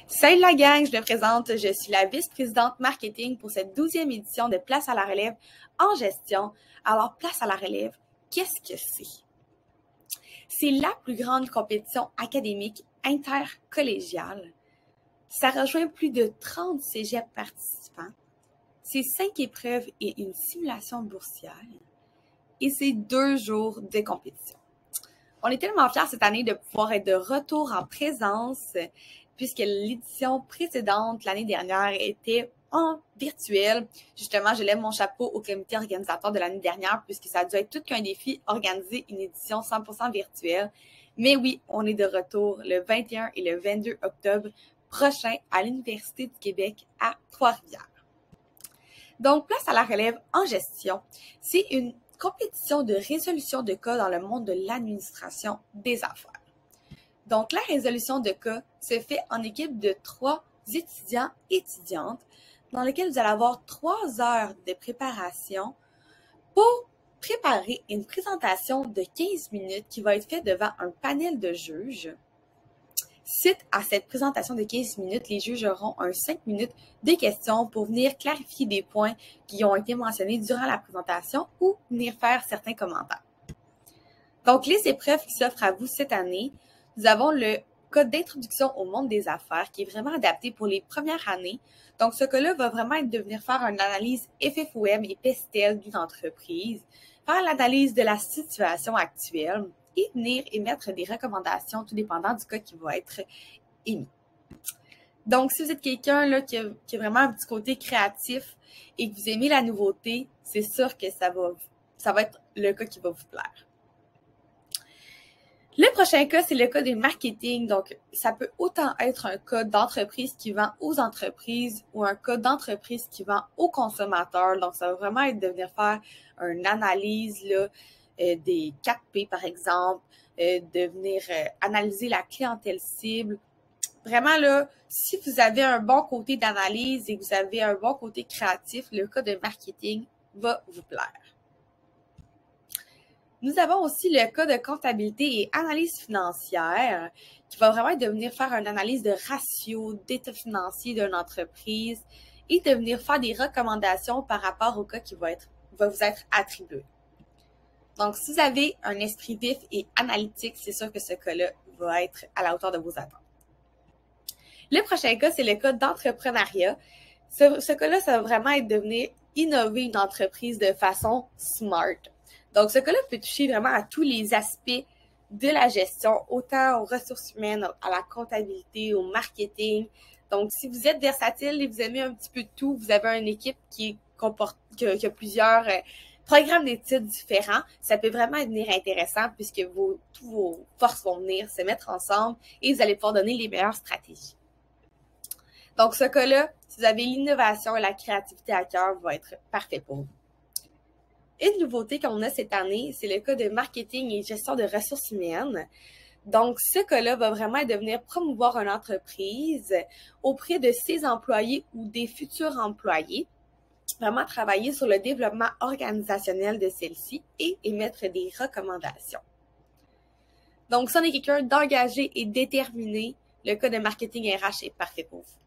Salut la gang, je me présente, je suis la vice-présidente marketing pour cette 12e édition de Place à la relève en gestion. Alors, Place à la relève, qu'est-ce que c'est? C'est la plus grande compétition académique intercollégiale. Ça rejoint plus de 30 cégeps participants. C'est 5 épreuves et une simulation boursière. Et c'est 2 jours de compétition. On est tellement fiers cette année de pouvoir être de retour en présence puisque l'édition précédente, l'année dernière, était en virtuel. Justement, je lève mon chapeau au comité organisateur de l'année dernière puisque ça a dû être tout qu'un défi organiser une édition 100% virtuelle. Mais oui, on est de retour le 21 et le 22 octobre prochain à l'Université du Québec à Trois-Rivières. Donc, Place à la relève en gestion, c'est une compétition de résolution de cas dans le monde de l'administration des affaires. Donc, la résolution de cas se fait en équipe de 3 étudiants et étudiantes dans lesquels vous allez avoir 3 heures de préparation pour préparer une présentation de 15 minutes qui va être faite devant un panel de juges. Suite à cette présentation de 15 minutes, les juges auront un 5 minutes de questions pour venir clarifier des points qui ont été mentionnés durant la présentation ou venir faire certains commentaires. Donc, les épreuves qui s'offrent à vous cette année, nous avons le code d'introduction au monde des affaires qui est vraiment adapté pour les premières années. Donc, ce cas-là va vraiment être de venir faire une analyse FFOM et PESTEL d'une entreprise, faire l'analyse de la situation actuelle et venir émettre des recommandations tout dépendant du cas qui va être émis. Donc, si vous êtes quelqu'un là qui a vraiment un petit côté créatif et que vous aimez la nouveauté, c'est sûr que ça va être le cas qui va vous plaire. Le prochain cas, c'est le cas du marketing. Donc, ça peut autant être un cas d'entreprise qui vend aux entreprises ou un cas d'entreprise qui vend aux consommateurs. Donc, ça va vraiment être de venir faire une analyse là, des 4P, par exemple, de venir analyser la clientèle cible. Vraiment, là, si vous avez un bon côté d'analyse et que vous avez un bon côté créatif, le cas de marketing va vous plaire. Nous avons aussi le cas de comptabilité et analyse financière qui va vraiment être de venir faire une analyse de ratio, d'état financier d'une entreprise et de venir faire des recommandations par rapport au cas qui va vous être attribué. Donc, si vous avez un esprit vif et analytique, c'est sûr que ce cas-là va être à la hauteur de vos attentes. Le prochain cas, c'est le cas d'entrepreneuriat. Ce cas-là, ça va vraiment être de venir innover une entreprise de façon smart. Donc, ce cas-là peut toucher vraiment à tous les aspects de la gestion, autant aux ressources humaines, à la comptabilité, au marketing. Donc, si vous êtes versatile et vous aimez un petit peu de tout, vous avez une équipe qui a plusieurs programmes d'études différents, ça peut vraiment devenir intéressant puisque toutes vos forces vont venir se mettre ensemble et vous allez pouvoir donner les meilleures stratégies. Donc, ce cas-là, si vous avez l'innovation et la créativité à cœur, va être parfait pour vous. Une nouveauté qu'on a cette année, c'est le cas de marketing et gestion de ressources humaines. Donc, ce cas-là va vraiment de venir promouvoir une entreprise auprès de ses employés ou des futurs employés, vraiment travailler sur le développement organisationnel de celle-ci et émettre des recommandations. Donc, si on est quelqu'un d'engagé et déterminé, le cas de marketing RH est parfait pour vous.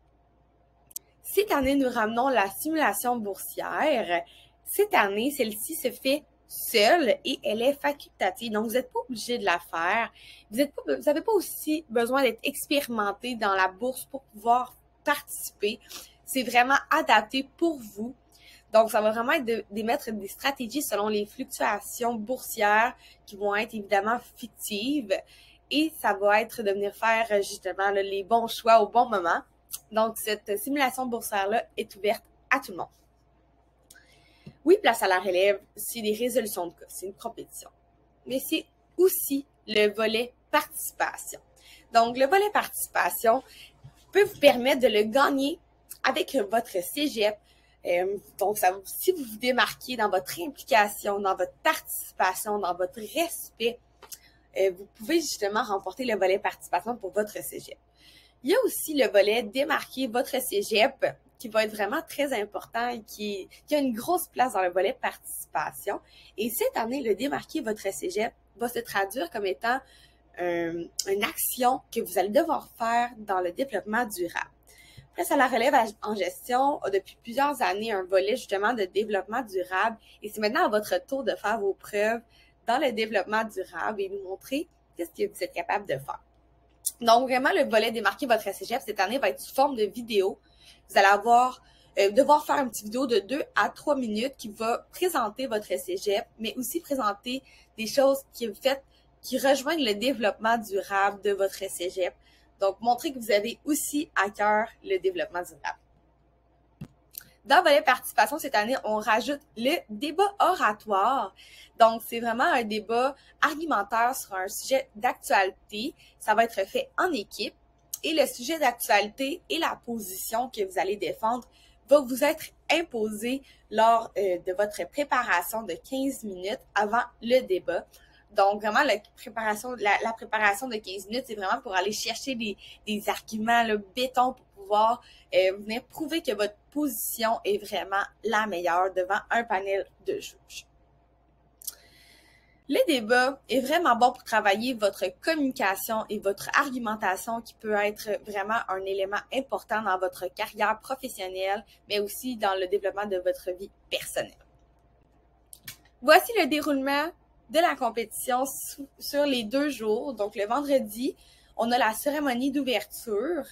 Cette année, nous ramenons la simulation boursière. Cette année, celle-ci se fait seule et elle est facultative. Donc, vous n'êtes pas obligé de la faire. Vous n'avez pas aussi besoin d'être expérimenté dans la bourse pour pouvoir participer. C'est vraiment adapté pour vous. Donc, ça va vraiment être d'émettre des stratégies selon les fluctuations boursières qui vont être évidemment fictives. Et ça va être de venir faire justement les bons choix au bon moment. Donc, cette simulation boursière-là est ouverte à tout le monde. Oui, Place à la relève, c'est des résolutions de cas, c'est une compétition. Mais c'est aussi le volet participation. Donc, le volet participation peut vous permettre de le gagner avec votre cégep. Donc, si vous vous démarquez dans votre implication, dans votre participation, dans votre respect, vous pouvez justement remporter le volet participation pour votre cégep. Il y a aussi le volet démarquer votre cégep qui va être vraiment très important et qui a une grosse place dans le volet participation. Et cette année, le démarquer votre cégep va se traduire comme étant une action que vous allez devoir faire dans le développement durable. Place à la relève en gestion a depuis plusieurs années un volet justement de développement durable et c'est maintenant à votre tour de faire vos preuves dans le développement durable et nous montrer qu'est-ce que vous êtes capable de faire. Donc vraiment, le volet démarquer votre cégep cette année va être sous forme de vidéo. Vous allez devoir faire une petite vidéo de 2 à 3 minutes qui va présenter votre cégep, mais aussi présenter des choses qui rejoignent le développement durable de votre cégep. Donc, montrer que vous avez aussi à cœur le développement durable. Dans le volet participation, cette année, on rajoute le débat oratoire. Donc, c'est vraiment un débat argumentaire sur un sujet d'actualité. Ça va être fait en équipe. Et le sujet d'actualité et la position que vous allez défendre va vous être imposé lors de votre préparation de 15 minutes avant le débat. Donc, vraiment, la préparation de 15 minutes, c'est vraiment pour aller chercher des arguments, le béton pour pouvoir venir prouver que votre position est vraiment la meilleure devant un panel de juges. Le débat est vraiment bon pour travailler votre communication et votre argumentation qui peut être vraiment un élément important dans votre carrière professionnelle, mais aussi dans le développement de votre vie personnelle. Voici le déroulement de la compétition sur les 2 jours. Donc, le vendredi, on a la cérémonie d'ouverture.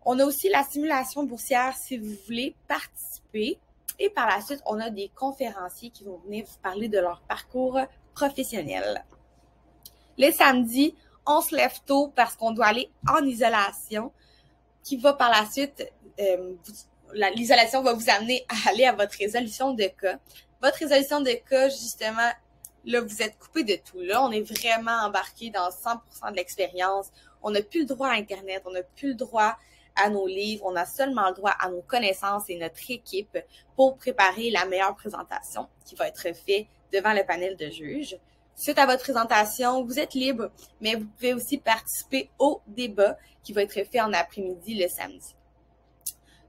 On a aussi la simulation boursière si vous voulez participer. Et par la suite, on a des conférenciers qui vont venir vous parler de leur parcours professionnel. Le samedi, on se lève tôt parce qu'on doit aller en isolation, qui va par la suite, l'isolation va vous amener à aller à votre résolution de cas. Votre résolution de cas, justement, là, vous êtes coupé de tout. Là, on est vraiment embarqué dans 100% de l'expérience. On n'a plus le droit à Internet, on n'a plus le droit à nos livres, on a seulement le droit à nos connaissances et notre équipe pour préparer la meilleure présentation qui va être faite devant le panel de juges. Suite à votre présentation, vous êtes libre, mais vous pouvez aussi participer au débat qui va être fait en après-midi le samedi.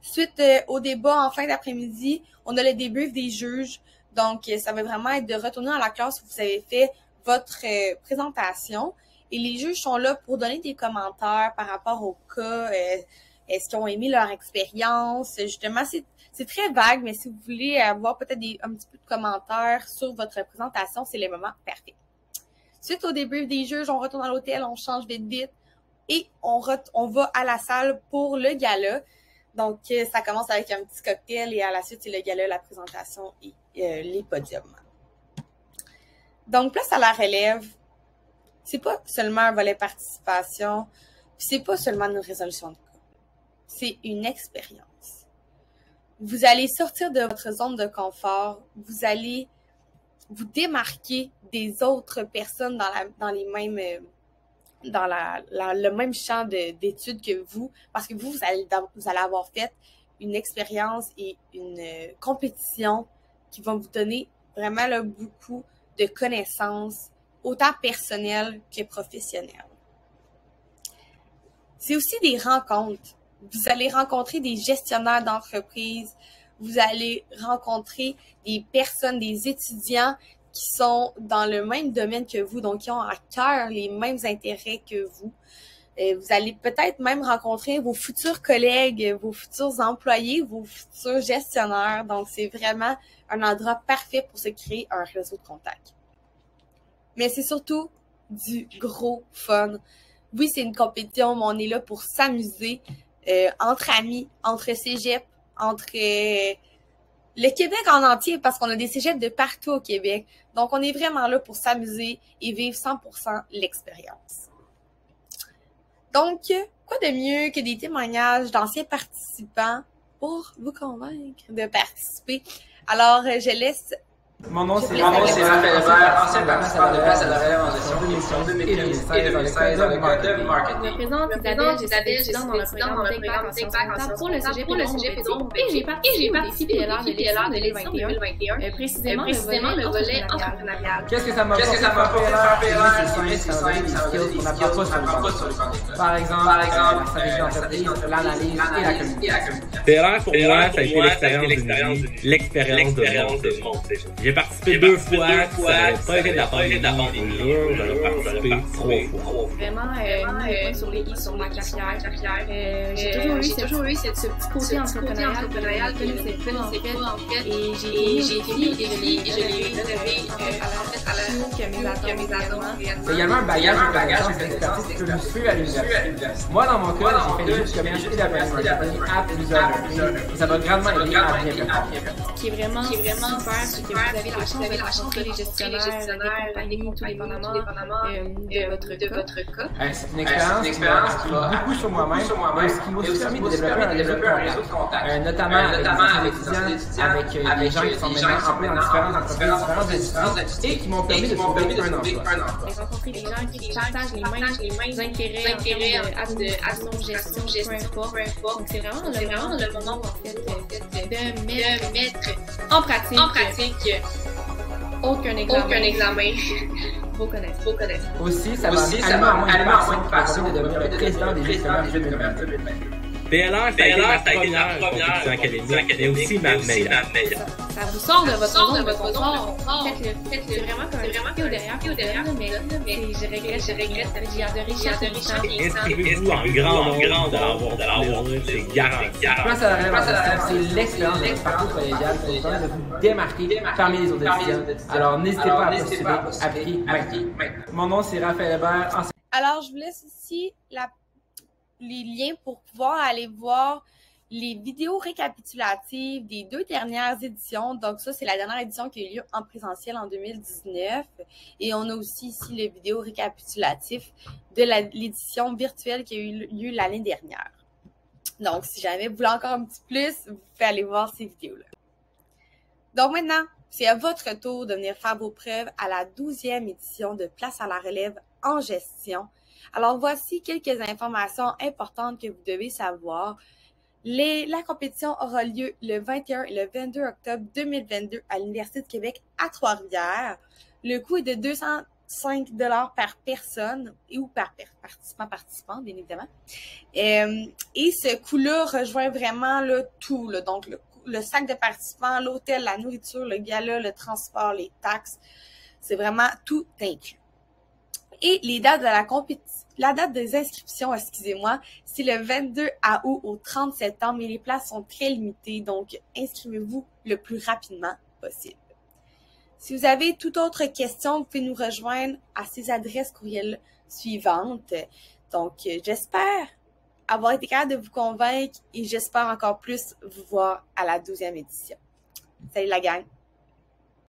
Suite au débat en fin d'après-midi, on a le débrief des juges. Donc, ça va vraiment être de retourner dans la classe où vous avez fait votre présentation. Et les juges sont là pour donner des commentaires par rapport au cas. Est-ce qu'ils ont aimé leur expérience? Justement, c'est très vague, mais si vous voulez avoir peut-être un petit peu de commentaires sur votre présentation, c'est le moment parfait. Suite au débrief des juges, on retourne dans l'hôtel, on change vite et on va à la salle pour le gala. Donc, ça commence avec un petit cocktail et à la suite, c'est le gala, la présentation et les podiums. Donc, place à la relève, c'est pas seulement un volet participation, puis c'est pas seulement une résolution de cas. C'est une expérience. Vous allez sortir de votre zone de confort, vous allez vous démarquer des autres personnes dans le même champ d'études que vous, parce que vous allez avoir fait une expérience et une compétition qui vont vous donner vraiment là, beaucoup de connaissances, autant personnelles que professionnelles. C'est aussi des rencontres. Vous allez rencontrer des gestionnaires d'entreprise, vous allez rencontrer des personnes, des étudiants qui sont dans le même domaine que vous, donc qui ont à cœur les mêmes intérêts que vous. Vous allez peut-être même rencontrer vos futurs collègues, vos futurs employés, vos futurs gestionnaires. Donc, c'est vraiment un endroit parfait pour se créer un réseau de contacts. Mais c'est surtout du gros fun. Oui, c'est une compétition, mais on est là pour s'amuser entre amis, entre cégeps, entre le Québec en entier, parce qu'on a des cégeps de partout au Québec. Donc, on est vraiment là pour s'amuser et vivre 100% l'expérience. Donc, quoi de mieux que des témoignages d'anciens participants pour vous convaincre de participer? Alors, je laisse... Mon nom, c'est Raphaël Hébert, ancien participant de Place à la relève en gestion d'émission 2015 et 2016 dans le cadre de marketing. Je me présente Isabelle, je suis étudiante dans le programme TechPack pour le cégep et donc et j'ai participé à l'édition 2021, précisément le volet entrepreneurial. Qu'est-ce que ça m'a apporté de faire PLR? C'est simple, ça veut dire des skills qu'on n'apprend pas sur le candidat. Par exemple, la stratégie d'entreprise, l'analyse et la communication. PLR pour moi, ça a été l'expérience de vie, l'expérience de mon cégep. J'ai participé 2 fois, ça n'avait pas été de la part des jours, j'en ai participé 3 fois. Vraiment, mis sur les i sur ma carrière. J'ai toujours eu ce petit côté entrepreneurial que je ne connaissais pas en fait. Et j'ai fini et je l'ai relevé à la plus haut que mes attentes. C'est également un bagage de connaissances et d'expertise que tu peux me suivre à l'université. Moi, dans mon cas, j'ai fait des études de commerce et d'administration marketing à plusieurs reprises et ça m'a grandement aidé à bien performer. Ce qui est vraiment super, c'est que vous avez la chance de rencontrer les gestionnaires, les compagnies, tout dépendamment de votre cas. C'est une expérience qui m'a beaucoup sur moi-même, mais ce qui m'a aussi permis de développer un réseau de contacts, notamment avec des étudiants, avec des gens qui sont maintenant employés dans différentes entreprises, différentes industries, et qui m'ont permis de trouver un emploi. Rencontrer des gens qui partagent les mêmes intérêts de gestion, peu importe. Donc c'est vraiment le moment où en fait de mettre en pratique autre qu'un examen. Faut connaître. Aussi, ça m'a allumé en moi une passion de devenir le président des gestionnaires 2020. PLR, ça a été ma première compétition académique, mais aussi ma meilleure. Ça vous sort de votre zone de confort. C'est vraiment comme un pied au derrière, mais je regrette. J'ai adoré chaque instant. Inscrivez-vous en grand nombre de l'avoir, c'est garanti. Place à la gestion, c'est l'expérience de votre parcours collégial qui vous permet de vous démarquer parmi les autres étudiants. Alors n'hésitez pas à postuler, appliquer maintenant. Mon nom c'est Raphaël Hébert. Alors je vous laisse ici les liens pour pouvoir aller voir les vidéos récapitulatives des 2 dernières éditions. Donc ça, c'est la dernière édition qui a eu lieu en présentiel en 2019. Et on a aussi ici le vidéo récapitulatif de l'édition virtuelle qui a eu lieu l'année dernière. Donc, si jamais vous voulez encore un petit plus, vous pouvez aller voir ces vidéos-là. Donc maintenant, c'est à votre tour de venir faire vos preuves à la 12e édition de Place à la relève en gestion. Alors, voici quelques informations importantes que vous devez savoir. La compétition aura lieu le 21 et le 22 octobre 2022 à l'Université de Québec à Trois-Rivières. Le coût est de 205 $ par personne ou par participant, bien évidemment. Et ce coût-là rejoint vraiment tout. Donc, le sac de participants, l'hôtel, la nourriture, le gala, le transport, les taxes. C'est vraiment tout inclus. Et les dates de la date des inscriptions, c'est le 22 août au 30 septembre, mais les places sont très limitées, donc inscrivez-vous le plus rapidement possible. Si vous avez toute autre question, vous pouvez nous rejoindre à ces adresses courriel suivantes. Donc, j'espère avoir été capable de vous convaincre et j'espère encore plus vous voir à la 12e édition. Salut la gang!